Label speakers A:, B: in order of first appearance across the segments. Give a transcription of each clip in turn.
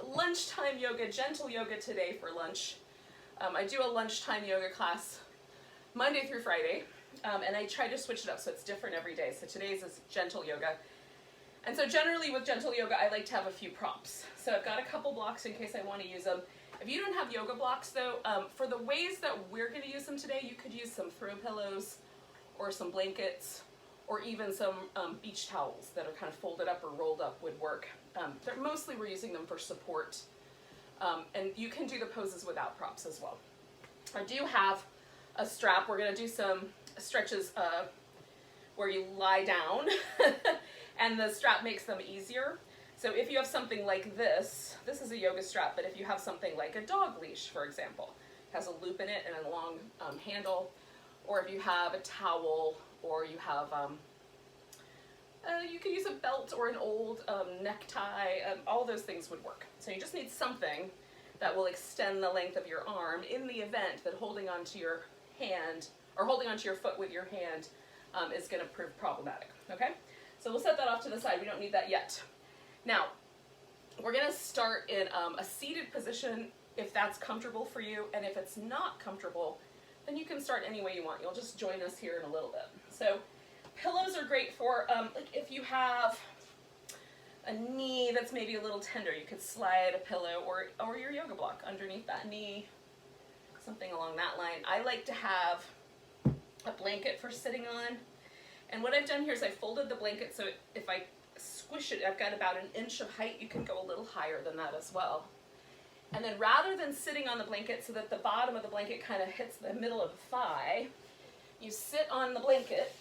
A: lunchtime yoga, gentle yoga today for lunch. I do a lunchtime yoga class Monday through Friday, and I try to switch it up so it's different every day. So today's is gentle yoga. And so generally with gentle yoga, I like to have a few props. So I've got a couple blocks in case I want to use them. If you don't have yoga blocks though, for the ways that we're going to use them today, you could use some throw pillows or some blankets or even some beach towels that are kind of folded up or rolled up would work. Mostly we're using them for support. And you can do the poses without props as well. I do have a strap. We're going to do some stretches where you lie down and the strap makes them easier. So if you have something like this is a yoga strap, but if you have something like a dog leash, for example, it has a loop in it and a long handle, or if you have a towel, or you have, you can use a belt or an old necktie, all those things would work. So you just need something that will extend the length of your arm in the event that holding onto your hand, or holding onto your foot with your hand is going to prove problematic, okay? So we'll set that off to the side. We don't need that yet. Now, we're going to start in a seated position if that's comfortable for you, and if it's not comfortable, then you can start any way you want. You'll just join us here in a little bit. So pillows are great for, like if you have a knee that's maybe a little tender, you could slide a pillow or your yoga block underneath that knee, something along that line. I like to have a blanket for sitting on. And what I've done here is I folded the blanket so if I squish it, I've got about an inch of height. You can go a little higher than that as well. And then rather than sitting on the blanket so that the bottom of the blanket kind of hits the middle of the thigh, you sit on the blanket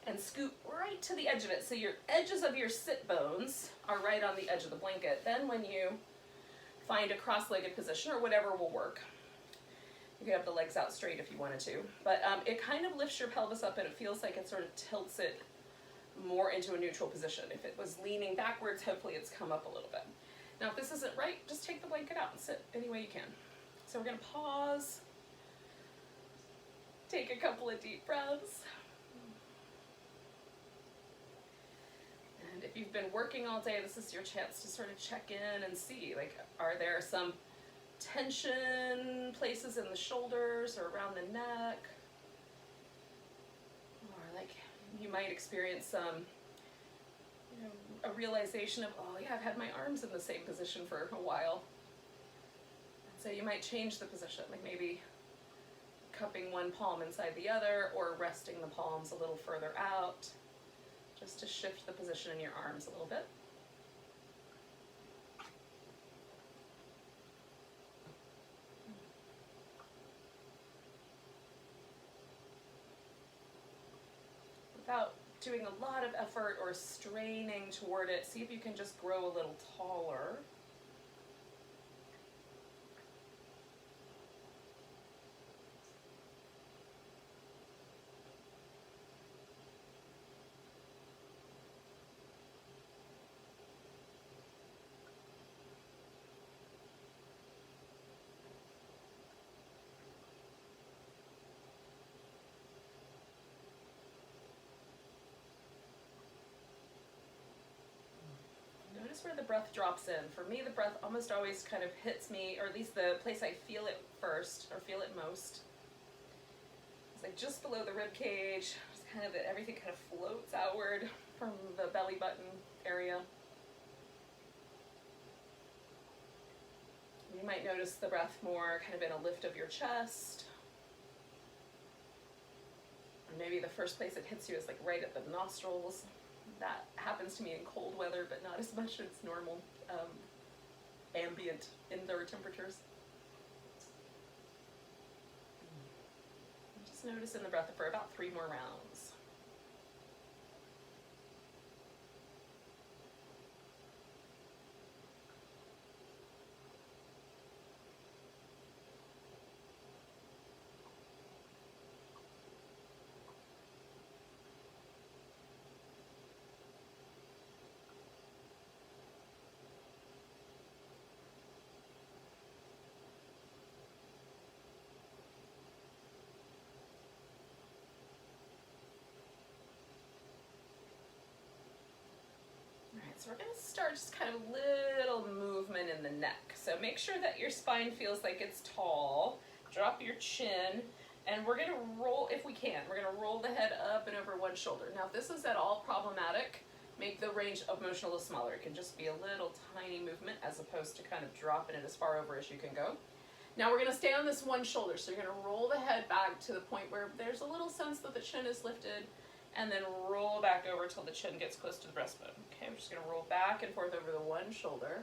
A: and scoot right to the edge of it. So your edges of your sit bones are right on the edge of the blanket. Then when you find a cross-legged position or whatever will work, you could have the legs out straight if you wanted to, but it kind of lifts your pelvis up and it feels like it sort of tilts it more into a neutral position. If it was leaning backwards, hopefully it's come up a little bit. Now if this isn't right, just take the blanket out and sit any way you can. So we're going to pause, take a couple of deep breaths. And if you've been working all day, this is your chance to sort of check in and see, like, are there some tension places in the shoulders or around the neck? Or like you might experience some, a realization of, oh yeah, I've had my arms in the same position for a while. So you might change the position, like maybe cupping one palm inside the other or resting the palms a little further out, just to shift the position in your arms a little bit. Without doing a lot of effort or straining toward it, see if you can just grow a little taller. Where the breath drops in. For me, the breath almost always kind of hits me, or at least the place I feel it first, or feel it most. It's like just below the rib cage, just kind of that everything kind of floats outward from the belly button area. You might notice the breath more kind of in a lift of your chest. Or maybe the first place it hits you is like right at the nostrils. That happens to me in cold weather, but not as much as normal ambient indoor temperatures. Just notice in the breath for about 3 more rounds. So we're gonna start just kind of little movement in the neck. So make sure that your spine feels like it's tall. Drop your chin, and we're gonna roll, if we can, we're gonna roll the head up and over one shoulder. Now if this is at all problematic, make the range of motion a little smaller. It can just be a little tiny movement as opposed to kind of dropping it as far over as you can go. Now we're gonna stay on this one shoulder. So you're gonna roll the head back to the point where there's a little sense that the chin is lifted, and then roll back over till the chin gets close to the breastbone. Okay, I'm just gonna roll back and forth over the one shoulder.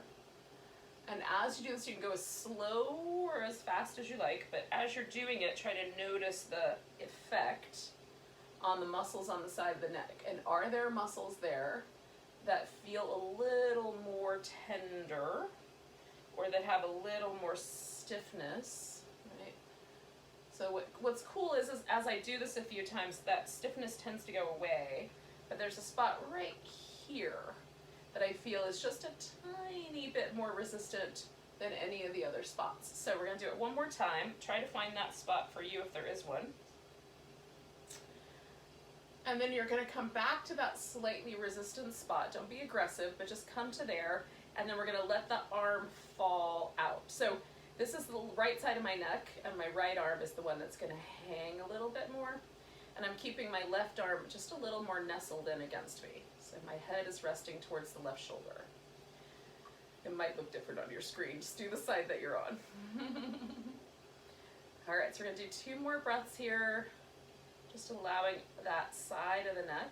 A: And as you do this, you can go as slow or as fast as you like, but as you're doing it, try to notice the effect on the muscles on the side of the neck. And are there muscles there that feel a little more tender or that have a little more stiffness, right? So what's cool is as I do this a few times, that stiffness tends to go away, but there's a spot right here that I feel is just a tiny bit more resistant than any of the other spots. So we're gonna do it one more time. Try to find that spot for you if there is one. And then you're gonna come back to that slightly resistant spot. Don't be aggressive, but just come to there, and then we're gonna let the arm fall out. So this is the right side of my neck, and my right arm is the one that's gonna hang a little bit more. And I'm keeping my left arm just a little more nestled in against me. So my head is resting towards the left shoulder. It might look different on your screen. Just do the side that you're on. All right, so we're gonna do 2 more breaths here. Just allowing that side of the neck.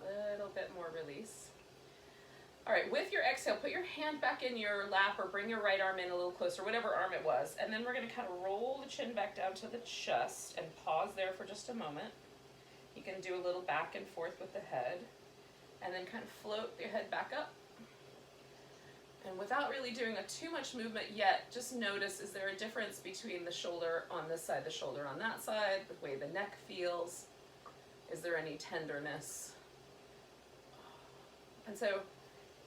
A: A little bit more release. All right, with your exhale, put your hand back in your lap or bring your right arm in a little closer, whatever arm it was. And then we're gonna kind of roll the chin back down to the chest and pause there for just a moment. You can do a little back and forth with the head, and then kind of float your head back up. And without really doing too much movement yet, just notice, is there a difference between the shoulder on this side, the shoulder on that side, the way the neck feels? Is there any tenderness? And so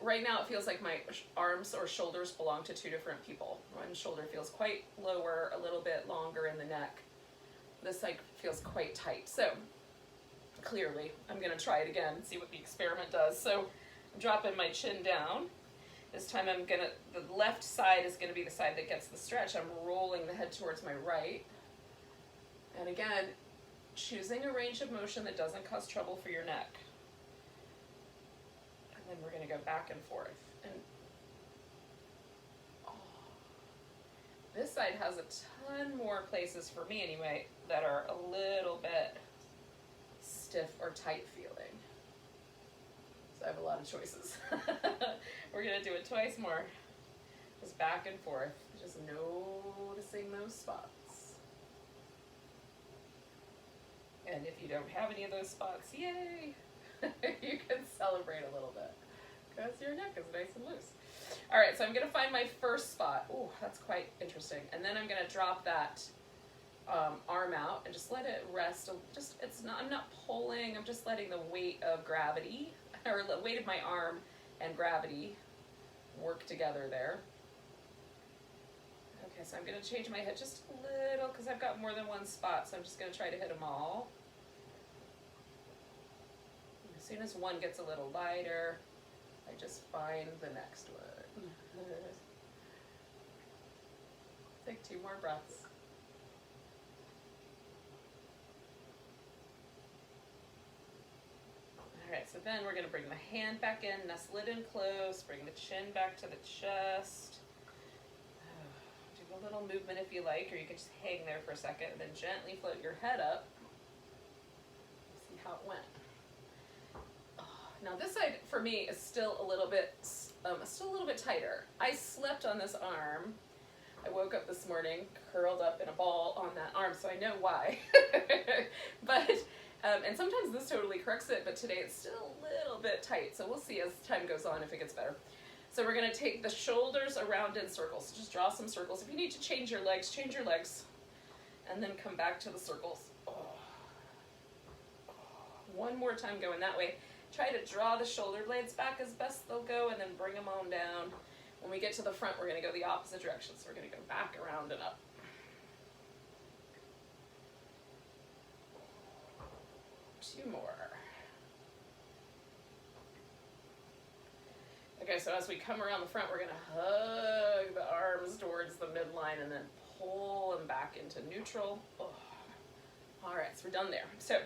A: right now it feels like my arms or shoulders belong to 2 different people. One shoulder feels quite lower, a little bit longer in the neck. This side feels quite tight. So clearly, I'm gonna try it again, see what the experiment does. So I'm dropping my chin down. This time the left side is gonna be the side that gets the stretch. I'm rolling the head towards my right. And again, choosing a range of motion that doesn't cause trouble for your neck. And then we're gonna go back and forth. And this side has a ton more places, for me anyway, that are a little bit stiff or tight feeling. So I have a lot of choices. We're gonna do it twice more. Just back and forth, just noticing those spots. And if you don't have any of those spots, yay! You can celebrate a little bit because your neck is nice and loose. All right, so I'm gonna find my first spot. Oh, that's quite interesting. And then I'm gonna drop that arm out and just let it rest. I'm not pulling, I'm just letting the weight of gravity, or the weight of my arm and gravity work together there. Okay, so I'm gonna change my head just a little because I've got more than one spot, so I'm just gonna try to hit them all. As soon as one gets a little lighter, I just find the next one. Take 2 more breaths. All right, so then we're gonna bring the hand back in, nestle it in close, bring the chin back to the chest. Do a little movement if you like, or you can just hang there for a second and then gently float your head up. See how it went. Now this side for me is still a little bit tighter. I slept on this arm. I woke up this morning, curled up in a ball on that arm, so I know why. But and sometimes this totally corrects it, but today it's still a little bit tight. So we'll see as time goes on if it gets better. So we're gonna take the shoulders around in circles. Just draw some circles. If you need to change your legs, and then come back to the circles. One more time going that way. Try to draw the shoulder blades back as best they'll go, and then bring them on down. When we get to the front, we're gonna go the opposite direction. So we're gonna go back, around, and up. 2 more. Okay, so as we come around the front, we're gonna hug the arms towards the midline and then pull them back into neutral. Oh. All right, so we're done there. So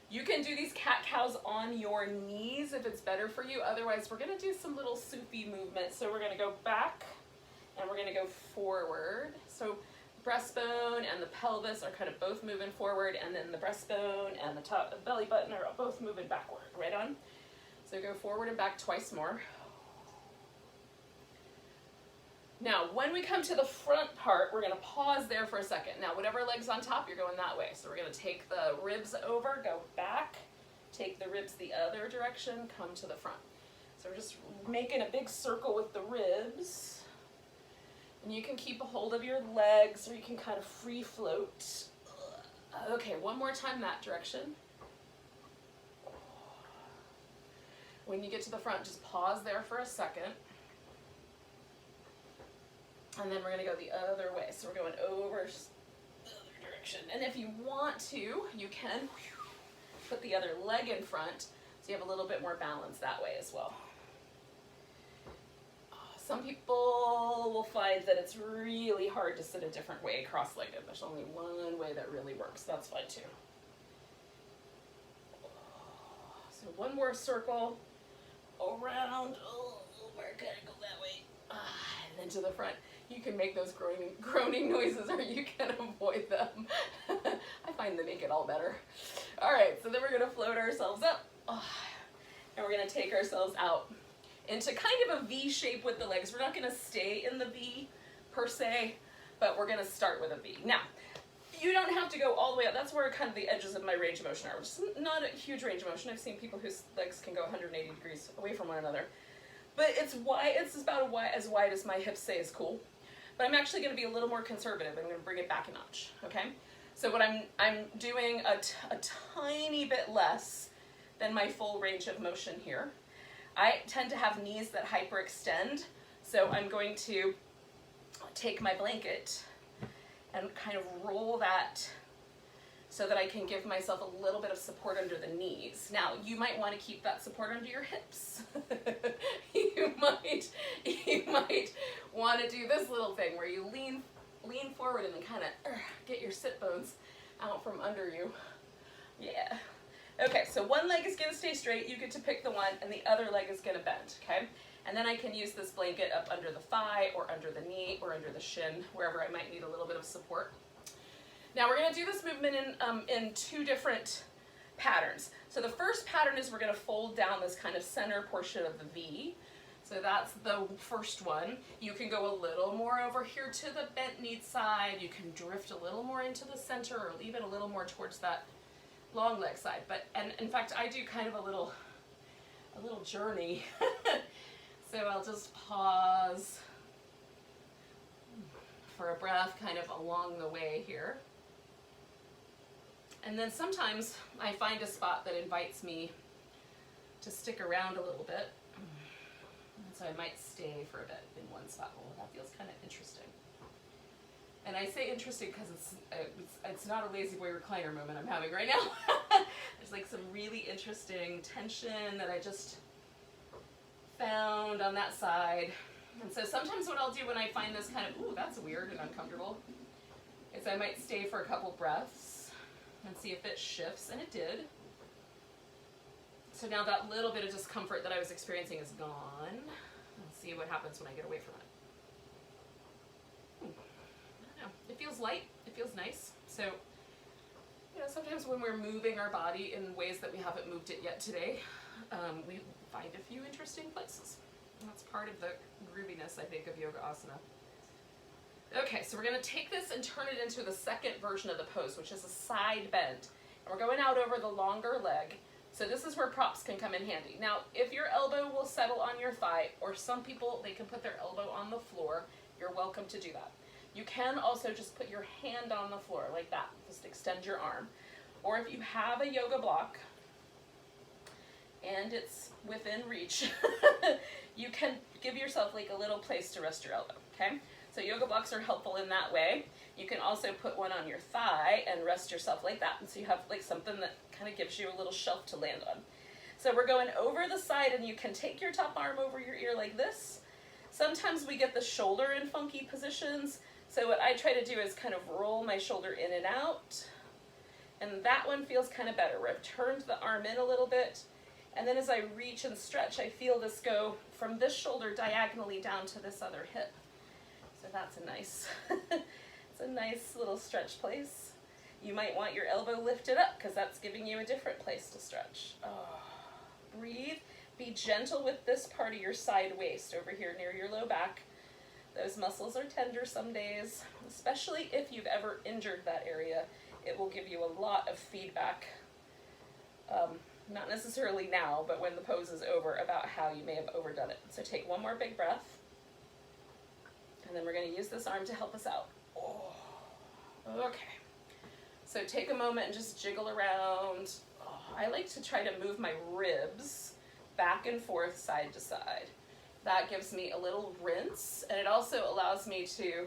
A: you can do these cat-cows on your knees if it's better for you. Otherwise, we're gonna do some little soupy movements. So we're gonna go back and we're gonna go forward. So breastbone and the pelvis are kind of both moving forward, and then the breastbone and the top, the belly button are both moving backward, right on? So go forward and back twice more. Now, when we come to the front part, we're gonna pause there for a second. Now, whatever leg's on top, you're going that way. So we're gonna take the ribs over, go back, take the ribs the other direction, come to the front. So we're just making a big circle with the ribs. And you can keep a hold of your legs, or you can kind of free float. Okay, one more time that direction. When you get to the front, just pause there for a second. And then we're gonna go the other way. So we're going over the other direction. And if you want to, you can put the other leg in front, so you have a little bit more balance that way as well. Some people will find that it's really hard to sit a different way cross-legged. There's only one way that really works. That's fine too. So one more circle around. Oh, we're gonna go that way. And then to the front. You can make those groaning noises, or you can avoid them. I find they make it all better. All right, so then we're gonna float ourselves up, and we're gonna take ourselves out into kind of a V shape with the legs. We're not gonna stay in the V per se, but we're gonna start with a V. Now, you don't have to go all the way up. That's where kind of the edges of my range of motion are, which is not a huge range of motion. I've seen people whose legs can go 180 degrees away from one another. But it's about as wide as my hips say is cool. But I'm actually gonna be a little more conservative. I'm gonna bring it back a notch, okay? So what I'm doing a tiny bit less than my full range of motion here. I tend to have knees that hyperextend, so I'm going to take my blanket and kind of roll that so that I can give myself a little bit of support under the knees. Now, you might want to keep that support under your hips. you might want to do this little thing where you lean forward and then kind of get your sit bones out from under you. Yeah. Okay, so one leg is going to stay straight. You get to pick the one, and the other leg is going to bend, okay? And then I can use this blanket up under the thigh or under the knee or under the shin, wherever I might need a little bit of support. Now we're going to do this movement in two different patterns. So the first pattern is we're going to fold down this kind of center portion of the V. So that's the first one. You can go a little more over here to the bent knee side. You can drift a little more into the center, or leave it a little more towards that long leg side. And in fact, I do kind of a little journey. So I'll just pause for a breath kind of along the way here. And then sometimes I find a spot that invites me to stick around a little bit. And so I might stay for a bit in one spot. Well, that feels kind of interesting. And I say interesting because it's not a lazy boy recliner moment I'm having right now. There's like some really interesting tension that I just found on that side. And so sometimes what I'll do when I find this kind of, ooh, that's weird and uncomfortable, is I might stay for a couple breaths and see if it shifts, and it did. So now that little bit of discomfort that I was experiencing is gone. Let's see what happens when I get away from it. I don't know. It feels light. It feels nice. So, you know, sometimes when we're moving our body in ways that we haven't moved it yet today, we find a few interesting places. And that's part of the grooviness, I think, of yoga asana. Okay, so we're going to take this and turn it into the second version of the pose, which is a side bend. And we're going out over the longer leg. So this is where props can come in handy. Now, if your elbow will settle on your thigh, or some people, they can put their elbow on the floor, you're welcome to do that. You can also just put your hand on the floor like that. Just extend your arm. Or if you have a yoga block, and it's within reach, you can give yourself like a little place to rest your elbow, okay? So yoga blocks are helpful in that way. You can also put one on your thigh and rest yourself like that. And so you have like something that kind of gives you a little shelf to land on. So we're going over the side, and you can take your top arm over your ear like this. Sometimes we get the shoulder in funky positions. So what I try to do is kind of roll my shoulder in and out. And that one feels kind of better, where I've turned the arm in a little bit. And then as I reach and stretch, I feel this go from this shoulder diagonally down to this other hip. So that's a nice, it's a nice little stretch place. You might want your elbow lifted up because that's giving you a different place to stretch. Oh. Breathe. Be gentle with this part of your side waist over here near your low back. Those muscles are tender some days, especially if you've ever injured that area. It will give you a lot of feedback, not necessarily now, but when the pose is over, about how you may have overdone it. So take one more big breath, and then we're going to use this arm to help us out. Oh. Okay. So take a moment and just jiggle around. Oh, I like to try to move my ribs back and forth, side to side. That gives me a little rinse, and it also allows me to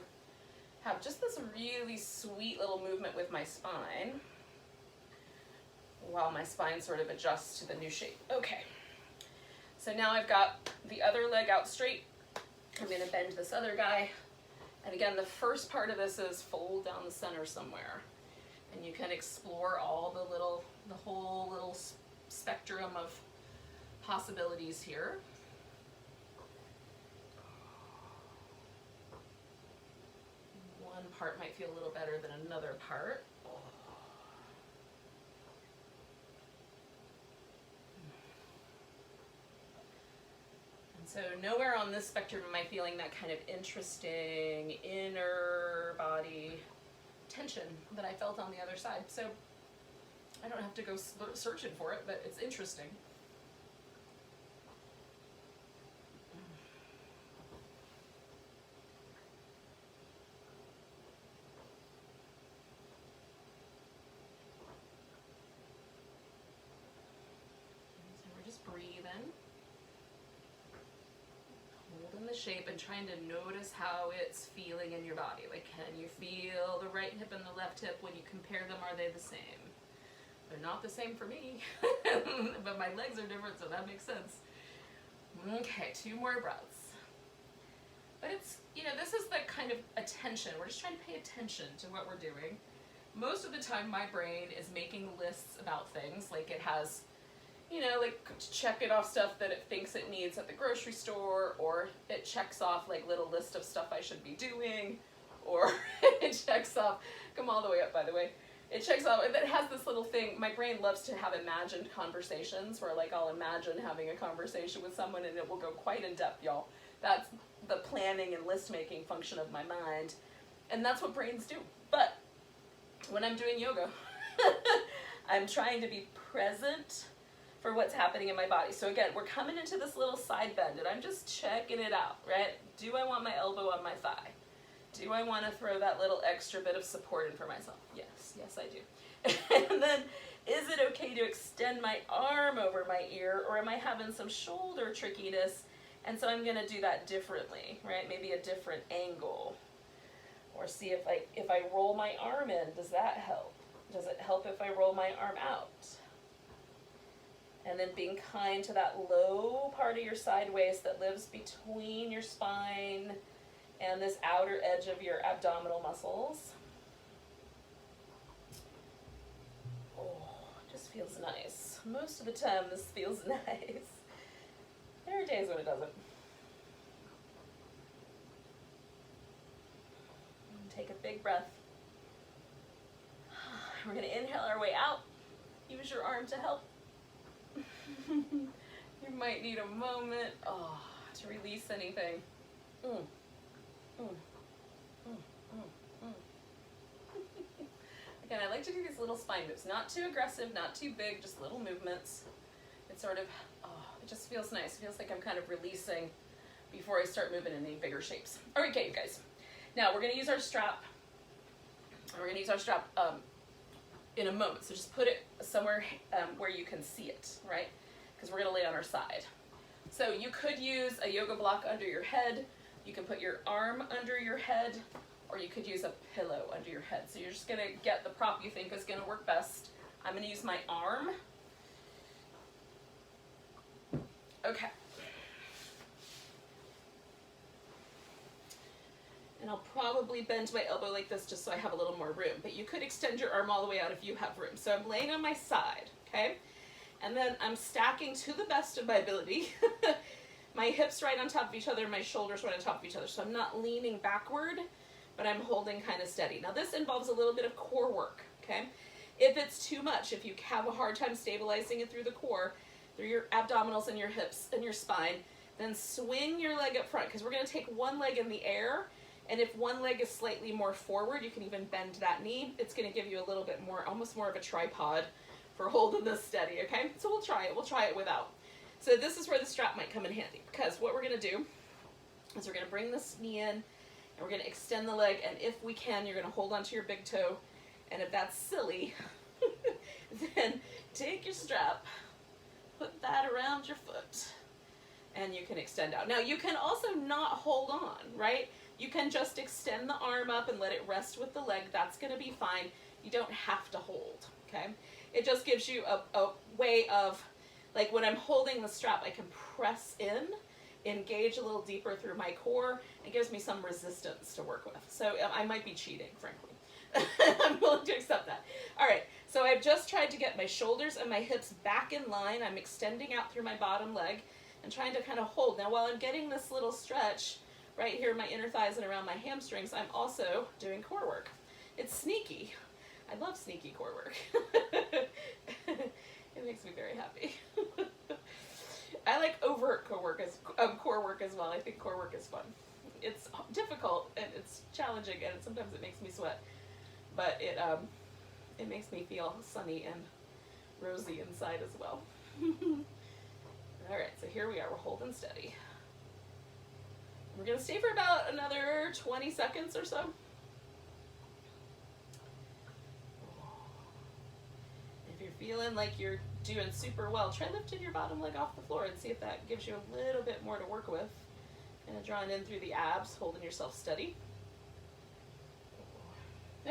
A: have just this really sweet little movement with my spine while my spine sort of adjusts to the new shape. Okay, so now I've got the other leg out straight. I'm going to bend this other guy, and again, the first part of this is fold down the center somewhere, and you can explore all the whole little spectrum of possibilities here. One part might feel a little better than another part. And so nowhere on this spectrum am I feeling that kind of interesting inner body tension that I felt on the other side. So I don't have to go searching for it, but it's interesting. Breathing, holding the shape and trying to notice how it's feeling in your body. Like, can you feel the right hip and the left hip? When you compare them, are they the same? They're not the same for me, but my legs are different, so that makes sense. Okay, 2 more breaths. But it's, you know, this is the kind of attention. We're just trying to pay attention to what we're doing. Most of the time, my brain is making lists about things, like it has, you know, like checking off stuff that it thinks it needs at the grocery store, or it checks off like little list of stuff I should be doing, or it checks off, come all the way up by the way, it checks off, it has this little thing. My brain loves to have imagined conversations where like I'll imagine having a conversation with someone and it will go quite in depth, y'all. That's the planning and list making function of my mind, and that's what brains do. But when I'm doing yoga, I'm trying to be present for what's happening in my body. So again, we're coming into this little side bend, and I'm just checking it out, right? Do I want my elbow on my thigh? Do I want to throw that little extra bit of support in for myself? Yes, yes I do. And then, is it okay to extend my arm over my ear, or am I having some shoulder trickiness? And so I'm gonna do that differently, right? Maybe a different angle. Or see if I roll my arm in, does that help? Does it help if I roll my arm out? And then being kind to that low part of your side waist that lives between your spine and this outer edge of your abdominal muscles. Oh, it just feels nice. Most of the time this feels nice. There are days when it doesn't. Take a big breath. We're going to inhale our way out. Use your arm to help. You might need a moment to release anything. Again, I like to do these little spine moves. Not too aggressive, not too big, just little movements. It's sort of, it just feels nice. It feels like I'm kind of releasing before I start moving in any bigger shapes. All right, okay, you guys. Now we're going to use our strap. We're going to use our strap in a moment. So just put it somewhere where you can see it, right? Because we're going to lay on our side. So you could use a yoga block under your head. You can put your arm under your head, or you could use a pillow under your head. So you're just going to get the prop you think is going to work best. I'm going to use my arm. probably bend my elbow like this just so I have a little more room, but you could extend your arm all the way out if you have room. So I'm laying on my side, okay? And then I'm stacking to the best of my ability. My hips right on top of each other, my shoulders right on top of each other. So I'm not leaning backward, but I'm holding kind of steady. Now this involves a little bit of core work, okay? If it's too much, if you have a hard time stabilizing it through the core, through your abdominals and your hips and your spine, then swing your leg up front, because we're going to take one leg in the air, and if one leg is slightly more forward, you can even bend that knee. It's going to give you a little bit more, almost more of a tripod for holding this steady, okay? So we'll try it without. So this is where the strap might come in handy, because what we're going to do is we're going to bring this knee in, and we're going to extend the leg, and if we can, you're going to hold onto your big toe, and if that's silly, then take your strap, put that around your foot, and you can extend out. Now you can also not hold on, right? You can just extend the arm up and let it rest with the leg. That's going to be fine. You don't have to hold, okay? It just gives you a way of, like when I'm holding the strap, I can press in, engage a little deeper through my core. It gives me some resistance to work with. So I might be cheating, frankly. I'm willing to accept that. All right, so I've just tried to get my shoulders and my hips back in line. I'm extending out through my bottom leg and trying to kind of hold. Now while I'm getting this little stretch right here, my inner thighs and around my hamstrings, I'm also doing core work. It's sneaky. I love sneaky core work. It makes me very happy. I like overt core work as well. I think core work is fun. It's difficult and it's challenging, and sometimes it makes me sweat, but it makes me feel sunny and rosy inside as well. All right, so here we are. We're holding steady. We're going to stay for about another 20 seconds or so. If you're feeling like you're doing super well, try lifting your bottom leg off the floor and see if that gives you a little bit more to work with. Kind of drawing in through the abs, holding yourself steady.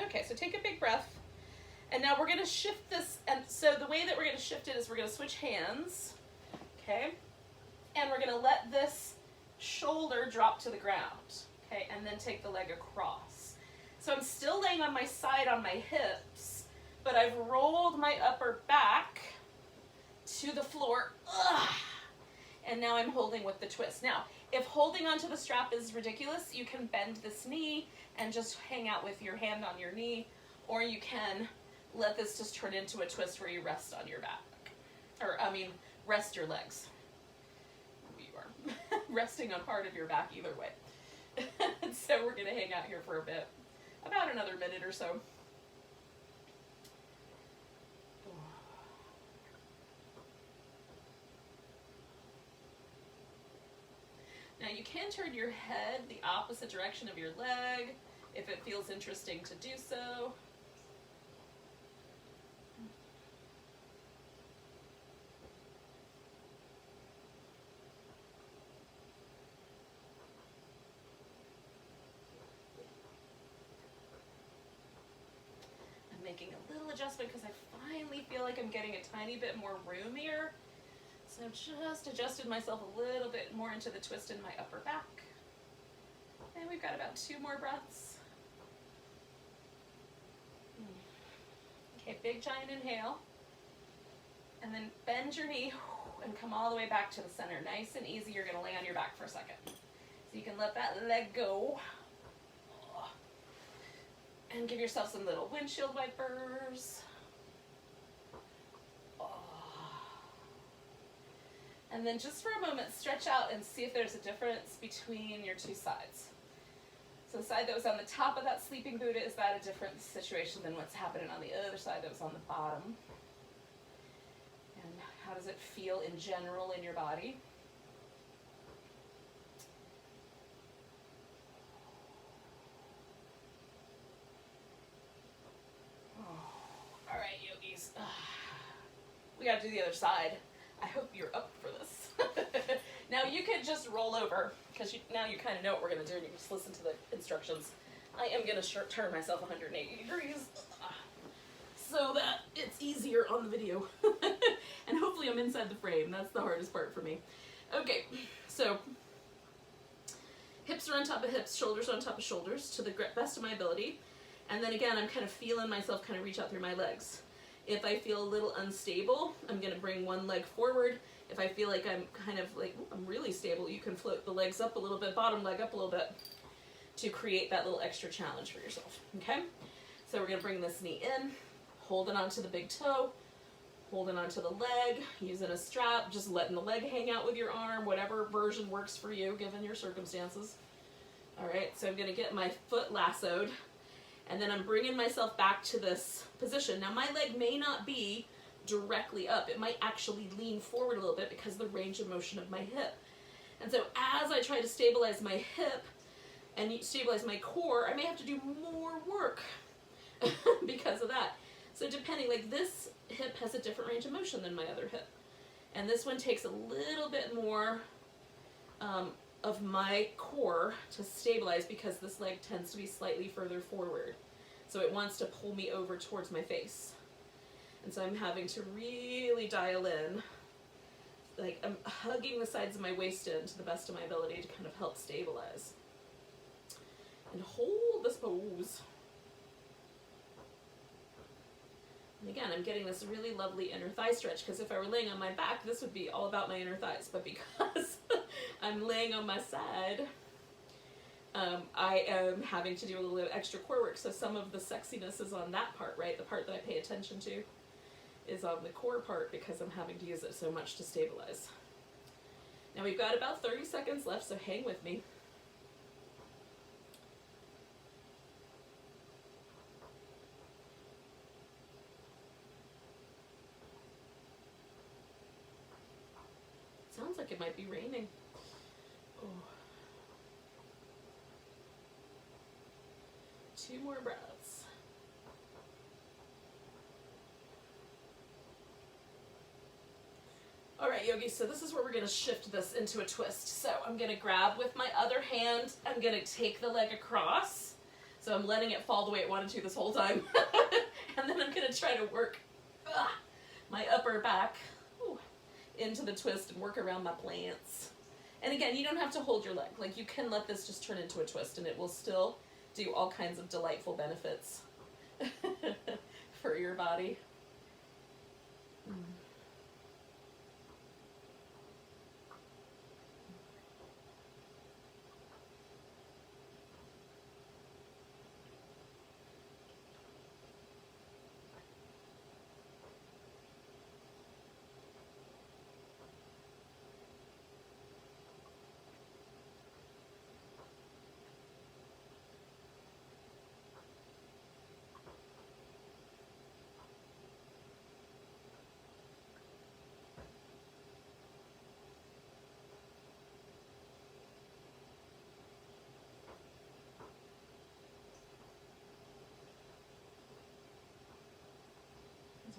A: Okay, so take a big breath. And now we're going to shift this. And so the way that we're going to shift it is we're going to switch hands. Okay? And we're going to let this shoulder drop to the ground. Okay? And then take the leg across. So I'm still laying on my side on my hips, but I've rolled my upper back to the floor. Ugh. And now I'm holding with the twist. Now, if holding onto the strap is ridiculous, you can bend this knee and just hang out with your hand on your knee, or you can let this just turn into a twist where you rest on your back. Or, I mean, rest your legs. You are resting on part of your back either way. So we're going to hang out here for a bit, about another minute or so. Now you can turn your head the opposite direction of your leg if it feels interesting to do so. I'm making a little adjustment because I finally feel like I'm getting a tiny bit more room here. So I've just adjusted myself a little bit more into the twist in my upper back. And we've got about 2 more breaths. Okay, big giant inhale. And then bend your knee and come all the way back to the center. Nice and easy. You're going to lay on your back for a second. So you can let that leg go. And give yourself some little windshield wipers. And then just for a moment, stretch out and see if there's a difference between your 2 sides. So the side that was on the top of that sleeping Buddha, is that a different situation than what's happening on the other side that was on the bottom? And how does it feel in general in your body? All right, yogis. We got to do the other side. I hope you're up for this. Now you could just roll over, because now you kind of know what we're going to do, and you just listen to the instructions. I am going to turn myself 180 degrees so that it's easier on the video. And hopefully I'm inside the frame. That's the hardest part for me. Okay, so hips are on top of hips, shoulders on top of shoulders to the best of my ability. And then again, I'm kind of feeling myself kind of reach out through my legs. If I feel a little unstable, I'm going to bring one leg forward. If I feel like I'm kind of like, I'm really stable, you can float the legs up a little bit, bottom leg up a little bit to create that little extra challenge for yourself, okay? So we're going to bring this knee in, holding onto the big toe, holding onto the leg, using a strap, just letting the leg hang out with your arm, whatever version works for you given your circumstances. All right, so I'm going to get my foot lassoed, and then I'm bringing myself back to this position. Now my leg may not be directly up. It might actually lean forward a little bit because of the range of motion of my hip. And so as I try to stabilize my hip and stabilize my core, I may have to do more work because of that. So depending, like this hip has a different range of motion than my other hip. And this one takes a little bit more of my core to stabilize because this leg tends to be slightly further forward. So it wants to pull me over towards my face. And so I'm having to really dial in. Like I'm hugging the sides of my waist in to the best of my ability to kind of help stabilize. And hold this pose. And again, I'm getting this really lovely inner thigh stretch because if I were laying on my back, this would be all about my inner thighs. But because I'm laying on my side, I am having to do a little bit of extra core work. So some of the sexiness is on that part, right? The part that I pay attention to is on the core part because I'm having to use it so much to stabilize. Now we've got about 30 seconds left, so hang with me. Sounds like it might be raining. Oh. 2 more breaths. All right, yogis, so this is where we're going to shift this into a twist. So I'm going to grab with my other hand. I'm going to take the leg across. So I'm letting it fall the way it wanted to this whole time. And then I'm going to try to work my upper back into the twist and work around my plants. And again, you don't have to hold your leg. Like you can let this just turn into a twist and it will still do all kinds of delightful benefits for your body.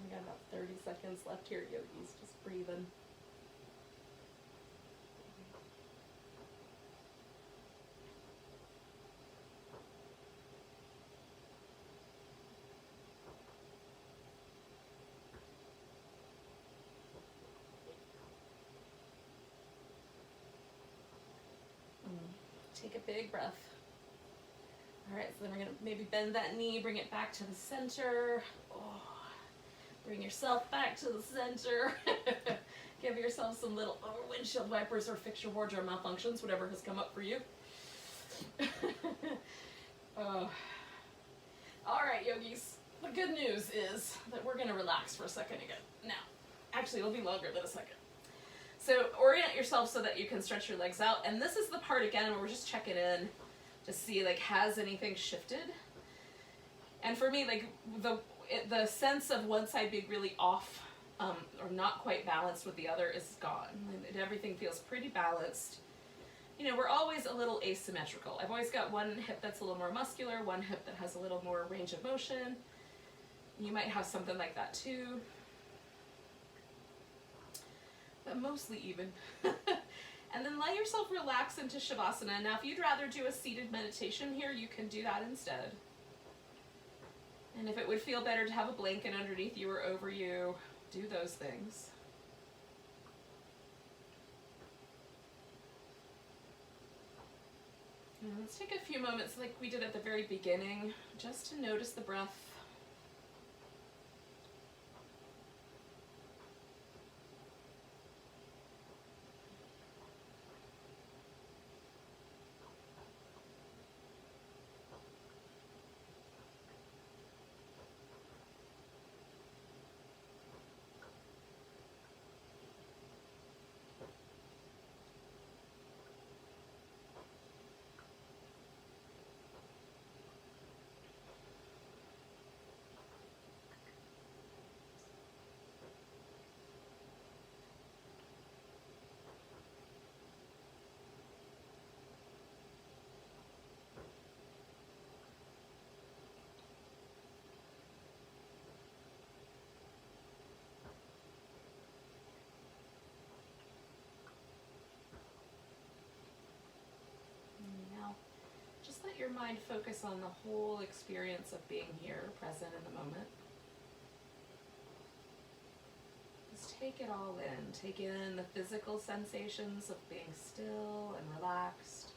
A: We got about 30 seconds left here, yogis. Just breathing. Take a big breath. All right, so then we're gonna maybe bend that knee, bring it back to the center. Bring yourself back to the center. Give yourself some little windshield wipers or fix your wardrobe malfunctions, whatever has come up for you. All right, yogis. The good news is that we're going to relax for a second again. Now, actually, it'll be longer than a second. So orient yourself so that you can stretch your legs out. And this is the part, again, where we're just checking in to see, like, has anything shifted? And for me, like, the sense of one side being really off or not quite balanced with the other is gone. And everything feels pretty balanced. You know, we're always a little asymmetrical. I've always got one hip that's a little more muscular, one hip that has a little more range of motion. You might have something like that too. But mostly even. And then let yourself relax into Shavasana. Now, if you'd rather do a seated meditation here, you can do that instead. And if it would feel better to have a blanket underneath you or over you, do those things. Let's take a few moments like we did at the very beginning, just to notice the breath. Just let your mind focus on the whole experience of being here, present in the moment. Just take it all in. Take in the physical sensations of being still and relaxed.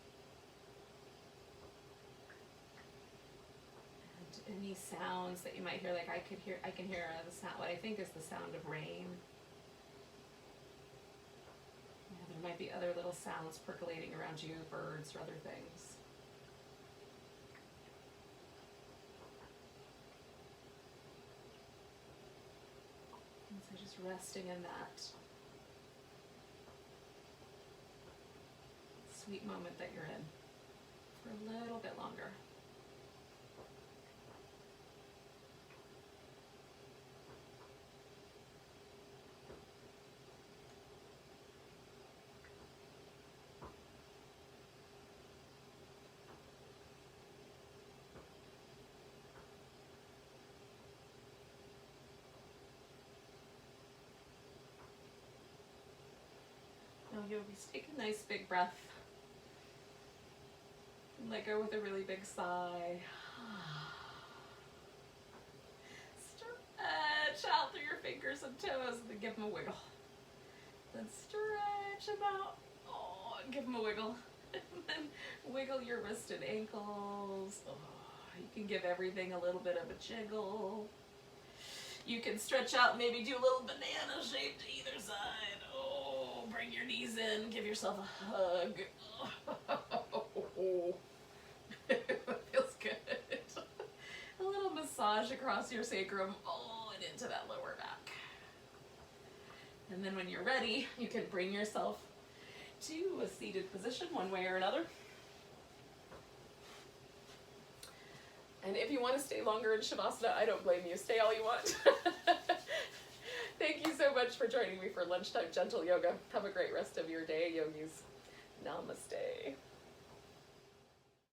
A: And any sounds that you might hear, like I can hear the sound, what I think is the sound of rain. Yeah, there might be other little sounds percolating around you, birds or other things. So just resting in that sweet moment that you're in for a little bit longer. Now yogis, take a nice big breath. And let go with a really big sigh. Stretch out through your fingers and toes and then give them a wiggle. Then stretch them out. Oh, and give them a wiggle. And then wiggle your wrists and ankles. Oh, you can give everything a little bit of a jiggle. You can stretch out, maybe do a little banana shape to either side. Oh, bring your knees in, give yourself a hug. Oh, feels good. A little massage across your sacrum, oh, and into that lower back. And then when you're ready, you can bring yourself to a seated position one way or another. And if you want to stay longer in Shavasana, I don't blame you. Stay all you want. Thank you so much for joining me for Lunchtime Gentle Yoga. Have a great rest of your day, yogis. Namaste.